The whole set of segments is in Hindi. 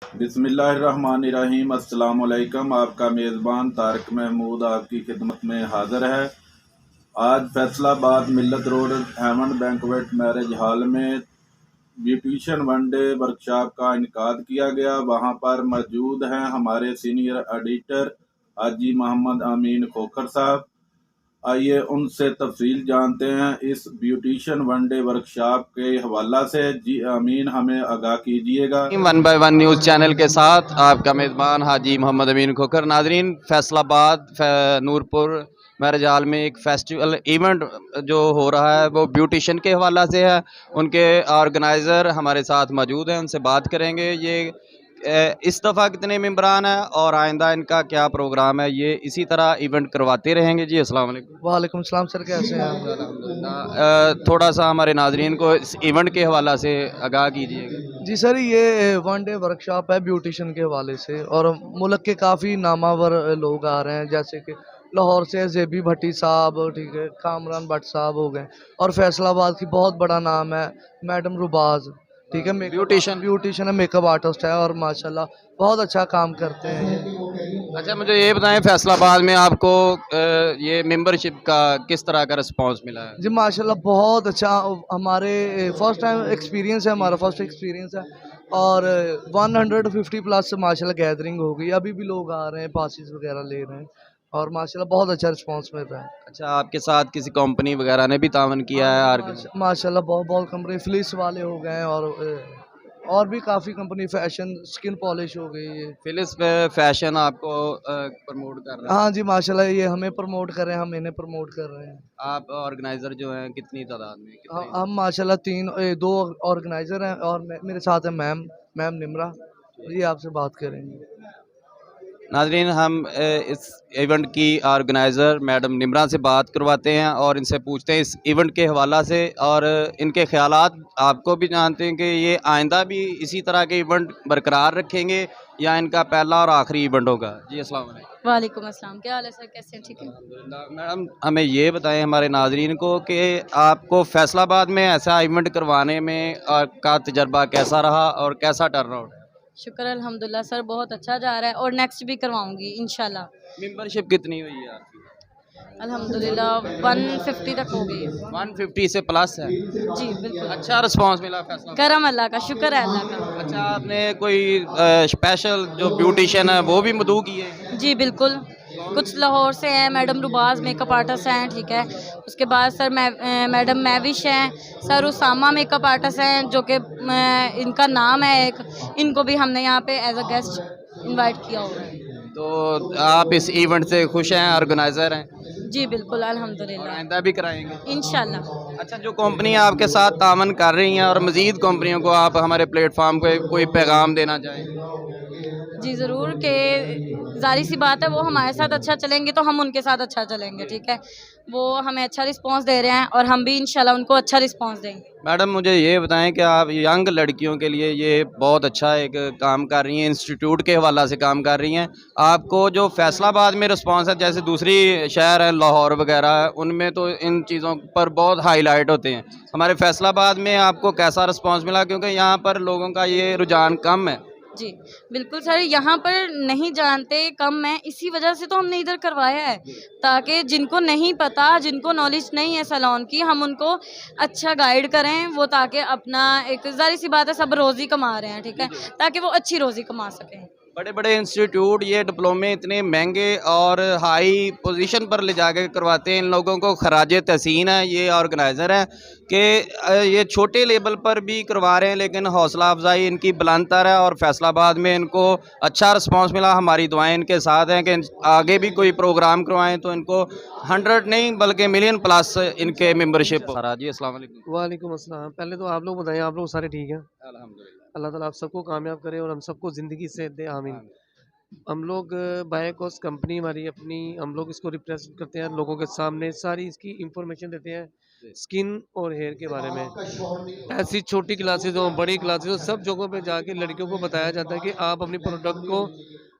बिस्मिल्लाहिर्रहमानिर्रहीम। अस्सलाम वालेकुम। आपका मेज़बान तारिक महमूद आपकी खिदमत में हाज़िर है। आज फैसलाबाद मिल्लत road Hammond banquet marriage hall में ब्यूटिशियन वनडे वर्कशॉप का इनकाद किया गया। वहां पर मौजूद हैं हमारे सीनियर एडिटर हाजी मोहम्मद अमीन खोखर साहब। आइए उनसे तफसील जानते हैं इस ब्यूटिशियन वनडे वर्कशॉप के हवाला से। जी अमीन, हमें आगाह कीजिएगा। One by one news channel के साथ आपका मेज़बान हाजी मोहम्मद अमीन खोखर। नाजरीन, फैसलाबाद नूरपुर मैरिज हॉल में एक फेस्टिवल इवेंट जो हो रहा है वो ब्यूटिशियन के हवाला से है। उनके ऑर्गेनाइज़र हमारे साथ मौजूद हैं, उनसे बात करेंगे। ये इस दफ़ा कितने मेंबरान हैं और आइंदा इनका क्या प्रोग्राम है, ये इसी तरह इवेंट करवाते रहेंगे। जी अस्सलाम वालेकुम। वालेकुम सलाम सर, कैसे हैं आप? अल्हम्दुलिल्लाह। थोड़ा सा हमारे नाजरीन को इस इवेंट के हवाला से आगाह कीजिएगा। जी सर, ये वन डे वर्कशॉप है ब्यूटिशियन के हवाले से, और मुल्क के काफ़ी नामावर लोग आ रहे हैं, जैसे कि लाहौर से जेबी भट्टी साहब, ठीक है, कामरान भट्ट साहब हो गए, और फैसलाबाद की बहुत बड़ा नाम है मैडम रुबाज, ठीक है, ब्यूटिशियन है, मेकअप आर्टिस्ट है, और माशाल्लाह बहुत अच्छा काम करते हैं ये। अच्छा, मुझे ये बताएं, फैसलाबाद में आपको ये मेंबरशिप का किस तरह का रिस्पांस मिला है? जी माशाल्लाह बहुत अच्छा। हमारे फर्स्ट टाइम एक्सपीरियंस है, हमारा फर्स्ट एक्सपीरियंस है, और 150 प्लस माशाल्लाह गैदरिंग हो गई। अभी भी लोग आ रहे हैं, पासिस वगैरह ले रहे हैं, और माशाल्लाह बहुत अच्छा रिस्पांस मिल रहा है। अच्छा, आपके साथ किसी कंपनी वगैरह ने भी तावन किया है? माशाल्लाह बहुत बहुत कंपनी फ्लिस वाले हो गए हैं, और भी काफ़ी कंपनी, फैशन, स्किन पॉलिश हो गई है। फिलिस फैशन आपको प्रमोट कर रहा है? हाँ जी माशाल्लाह, ये हमें प्रमोट कर रहे हैं, हम इन्हें प्रमोट कर रहे हैं। आप ऑर्गेनाइजर जो हैं कितनी तादाद में, कितने? हम माशाल्लाह दो ऑर्गेनाइजर हैं, और मेरे साथ है मैम मैम निम्रा, ये आपसे बात करेंगे। नाजरीन, हम इस इवेंट की ऑर्गेनाइज़र मैडम निम्रा से बात करवाते हैं और इनसे पूछते हैं इस इवेंट के हवाला से और इनके ख़यालात। आपको भी जानते हैं कि ये आइंदा भी इसी तरह के इवेंट बरकरार रखेंगे या इनका पहला और आखिरी इवेंट होगा। जी अस्सलाम वालेकुम। वालेकुम अस्सलाम, क्या हाल है सर, कैसे हैं? ठीक है। अल्हम्दुलिल्लाह। मैडम, हमें ये बताएं हमारे नाजरीन को कि आपको फैसलाबाद में ऐसा इवेंट करवाने में का तजर्बा कैसा रहा और कैसा टर्न आउट है? शुक्र अल्हम्दुलिल्लाह सर, बहुत अच्छा जा रहा है, और नेक्स्ट भी करवाऊंगी इंशाल्लाह। मेंबरशिप कितनी हुई है आपकी? अल्हम्दुलिल्लाह 150 तक हो गई है। 150 से प्लस है। जी बिल्कुल। अच्छा रिस्पांस मिला फैसला? करम अल्लाह का, शुक्र है अल्लाह का। अच्छा, आपने कोई स्पेशल जो ब्यूटिशियन है वो भी मदऊ की है? जी बिल्कुल, कुछ लाहौर से हैं, मैडम रुबाज मेकअप आर्टिस्ट हैं, ठीक है। उसके बाद सर मैडम मैविश हैं, सर उसामा मेकअप आर्टिस्ट हैं, जो कि इनका नाम है एक, इनको भी हमने यहाँ पे एज अ गेस्ट इनवाइट किया हुआ है। तो आप इस इवेंट से खुश हैं, ऑर्गेनाइजर हैं जी बिल्कुल और अल्हम्दुलिल्लाह, आइंदा भी कराएंगे? इंशाल्लाह। अच्छा, जो कंपनी आपके साथ तावन कर रही हैं और मज़ीद कंपनियों को आप हमारे प्लेटफार्म पे कोई पैगाम देना चाहें? जी ज़रूर, कि ज़ाहिर सी बात है, वो हमारे साथ अच्छा चलेंगे तो हम उनके साथ अच्छा चलेंगे, ठीक है। वो हमें अच्छा रिस्पांस दे रहे हैं और हम भी इंशाल्लाह उनको अच्छा रिस्पांस देंगे। मैडम, मुझे ये बताएं कि आप यंग लड़कियों के लिए ये बहुत अच्छा एक काम कर रही हैं, इंस्टीट्यूट के हवाला से काम कर रही हैं। आपको जो फैसलाबाद में रिस्पांस है, जैसे दूसरी शहर हैं लाहौर वगैरह, उनमें तो इन चीज़ों पर बहुत हाईलाइट होते हैं, हमारे फैसलाबाद में आपको कैसा रिस्पांस मिला? क्योंकि यहाँ पर लोगों का ये रुझान कम है। जी बिल्कुल सर, यहाँ पर नहीं जानते, कम है, इसी वजह से तो हमने इधर करवाया है, ताकि जिनको नहीं पता, जिनको नॉलेज नहीं है सैलून की, हम उनको अच्छा गाइड करें, वो ताकि अपना, एक ज़ाहिर सी बात है सब रोज़ी कमा रहे हैं, ठीक है, ताकि वो अच्छी रोज़ी कमा सकें। बड़े बड़े इंस्टीट्यूट ये डिप्लोमे इतने महंगे और हाई पोजीशन पर ले जाके करवाते हैं, इन लोगों को खराजे तहसीन है ये ऑर्गेनाइज़र हैं कि ये छोटे लेवल पर भी करवा रहे हैं, लेकिन हौसला अफजाई इनकी बुलंदतर है और फैसलाबाद में इनको अच्छा रिस्पांस मिला। हमारी दुआएं इनके साथ हैं कि आगे भी कोई प्रोग्राम करवाएं तो इनको 100 नहीं बल्कि मिलियन प्लस इनके मेंबरशिप हो। जी अस्सलाम वालेकुम। वालेकुम अस्सलाम। पहले तो आप लोग बताएं, आप लोग सारे ठीक हैं? अल्हम्दुलिल्लाह। अल्लाह ताला आप सबको कामयाब करे और हम सबको ज़िंदगी से दे, आमीन। हम लोग बायकोस कंपनी हमारी अपनी, हम लोग इसको रिप्रेजेंट करते हैं लोगों के सामने, सारी इसकी इंफॉर्मेशन देते हैं स्किन और हेयर के बारे में। ऐसी छोटी क्लासेस हो, बड़ी क्लासेस हो, सब जगहों पे जाके लड़कियों को बताया जाता है कि आप अपनी प्रोडक्ट को,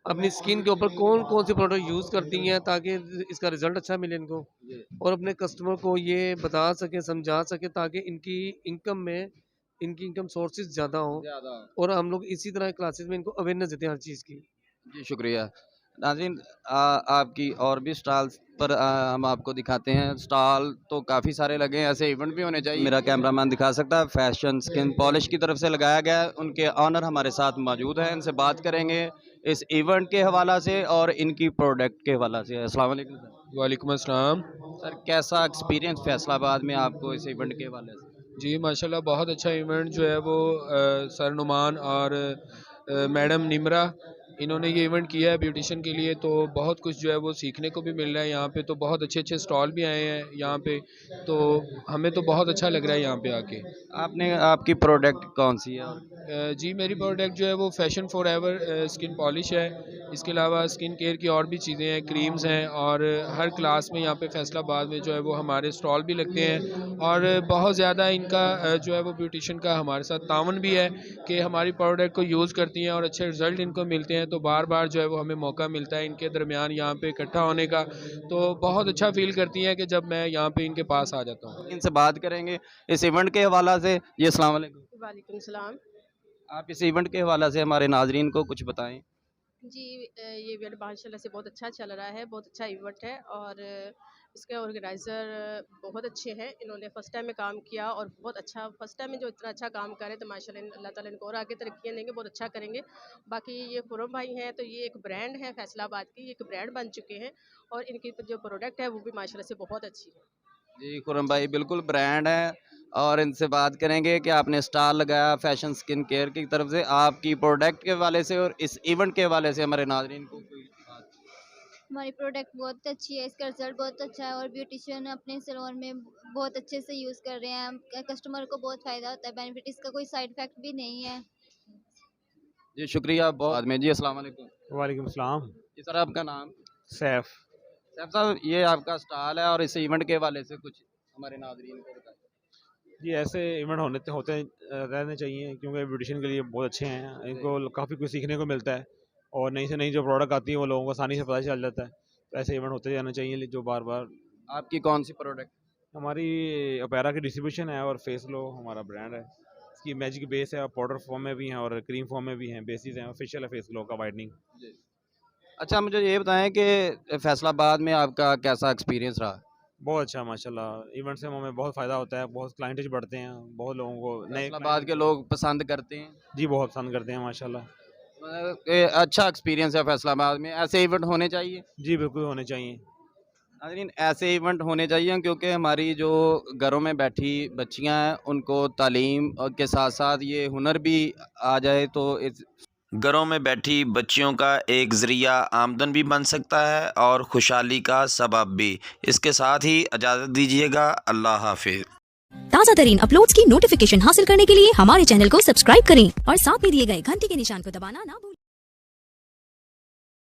अपनी स्किन के ऊपर कौन कौन सी प्रोडक्ट यूज़ करती हैं, ताकि इसका रिजल्ट अच्छा मिले इनको, और अपने कस्टमर को ये बता सके, समझा सके, ताकि इनकी इनकम में इनकी इनकम सोर्सेज ज़्यादा हों, और हम लोग इसी तरह क्लासेस में इनको अवेयरनेस देते हैं हर चीज़ की। जी शुक्रिया नाज़रीन। आपकी और भी स्टॉल्स पर हम आपको दिखाते हैं। स्टॉल तो काफ़ी सारे लगे हैं, ऐसे इवेंट भी होने चाहिए। मेरा कैमरामैन दिखा सकता है। फैशन स्किन पॉलिश की तरफ से लगाया गया है। उनके ऑनर हमारे साथ मौजूद हैं, इनसे बात करेंगे इस इवेंट के हवाला से और इनकी प्रोडक्ट के हवाला से। अस्सलाम वालेकुम सर। वालेकुम अस्सलाम। सर कैसा एक्सपीरियंस फैसलाबाद में आपको इस इवेंट के हवाले से? जी माशाल्लाह बहुत अच्छा इवेंट जो है वो सर नुमान और मैडम निमरा इन्होंने ये इवेंट किया है ब्यूटिशियन के लिए, तो बहुत कुछ जो है वो सीखने को भी मिल रहा है यहाँ पे। तो बहुत अच्छे अच्छे स्टॉल भी आए हैं यहाँ पे, तो हमें तो बहुत अच्छा लग रहा है यहाँ पे आके। आपकी प्रोडक्ट कौन सी है? और जी मेरी प्रोडक्ट जो है वो fashion for ever skin polish है। इसके अलावा स्किन केयर की और भी चीज़ें हैं, क्रीम्स हैं, और हर क्लास में यहाँ पे फैसलाबाद में जो है वो हमारे स्टॉल भी लगते हैं। और बहुत ज़्यादा इनका जो है वो ब्यूटिशियन का हमारे साथ तावन भी है कि हमारी प्रोडक्ट को यूज़ करती हैं और अच्छे रिज़ल्ट इनको मिलते हैं। तो बार बार जो है वो हमें मौका मिलता है इनके दरमियान यहाँ पे इकट्ठा होने का, तो बहुत अच्छा फील करती हैं कि जब मैं यहाँ पे इनके पास आ जाता हूँ। इनसे बात करेंगे इस इवेंट के हवाला से। जी अस्सलाम वालेकुम। वालेकुम सलाम। आप इस इवेंट के हवाला से हमारे नाजरीन को कुछ बताएं। जी ये इवेंट माशाल्लाह से बहुत अच्छा चल रहा है, बहुत अच्छा इवेंट है, और इसके ऑर्गेनाइज़र बहुत अच्छे हैं। इन्होंने फ़र्स्ट टाइम में काम किया और बहुत अच्छा, फर्स्ट टाइम में जो इतना अच्छा काम करें तो माशाल्लाह अल्लाह ताला इनको और आगे तरक्कियाँ देंगे, बहुत अच्छा करेंगे। बाकी ये खुरम भाई हैं, तो ये एक ब्रांड है फैसलाबाद की, एक ब्रांड बन चुके हैं, और इनकी जो प्रोडक्ट है वो भी माशाल्लाह से बहुत अच्छी है। जी खुरम भाई बिल्कुल ब्रांड है, और इनसे बात करेंगे कि आपने स्टॉल लगाया फैशन स्किन केयर की तरफ से, आपकी प्रोडक्ट के हवाले से और इस इवेंट के हवाले से हमारे नाजरीन को कोई बात। हमारी प्रोडक्ट बहुत अच्छी है, इसका रिजल्ट बहुत अच्छा है, और ब्यूटिशियन अपने सैलून में बहुत अच्छे से यूज़ कर रहे हैं। कस्टमर को बहुत फ़ायदा होता है, बेनिफिट, इसका कोई साइड इफ़ेक्ट भी नहीं है। जी शुक्रिया बहुत में। जी अस्सलाम वालेकुम। वालेकुम सलाम। जी सर आपका नाम? सैफ। सैफ साहब ये आपका स्टॉल है और इस इवेंट के हवाले से कुछ हमारे नाजरीन को बताएं। जी ऐसे इवेंट होते रहने चाहिए, क्योंकि ब्यूटिशियन के लिए बहुत अच्छे हैं। इनको काफ़ी कुछ सीखने को मिलता है, और नई से नई जो प्रोडक्ट आती है वो लोगों को आसानी से पता चल जाता है। तो ऐसे इवेंट होते रहने चाहिए जो बार बार। आपकी कौन सी प्रोडक्ट? हमारी ओपेरा की डिस्ट्रीब्यूशन है, और फेस लो हमारा ब्रांड है। इसकी मैजिक बेस है, पाउडर फॉर्म में भी हैं और क्रीम फॉर्म में भी हैं। बेसिस हैं, ऑफिशियल है फेस ग्लो का वाइटनिंग। अच्छा मुझे ये बताएं कि फैसलाबाद में आपका कैसा एक्सपीरियंस रहा? बहुत अच्छा माशाल्लाह। इवेंट से हमें बहुत फ़ायदा होता है, बहुत क्लाइंटेज बढ़ते हैं, बहुत लोगों को नए फैसलाबाद के लोग पसंद करते हैं। जी बहुत पसंद करते हैं माशाल्लाह। अच्छा एक्सपीरियंस है फैसलाबाद में, ऐसे इवेंट होने चाहिए। जी बिल्कुल होने चाहिए। नाज़रीन ऐसे इवेंट होने चाहिए, क्योंकि हमारी जो घरों में बैठी बच्चियां हैं उनको तालीम के साथ साथ ये हुनर भी आ जाए, तो इस घरों में बैठी बच्चियों का एक ज़रिया आमदन भी बन सकता है और खुशहाली का सबब भी। इसके साथ ही इजाज़त दीजिएगा। अल्लाह हाफिज़। ताज़ा तरीन अपलोड्स की नोटिफिकेशन हासिल करने के लिए हमारे चैनल को सब्सक्राइब करें और साथ में दिए गए घंटी के निशान को दबाना ना भूलें।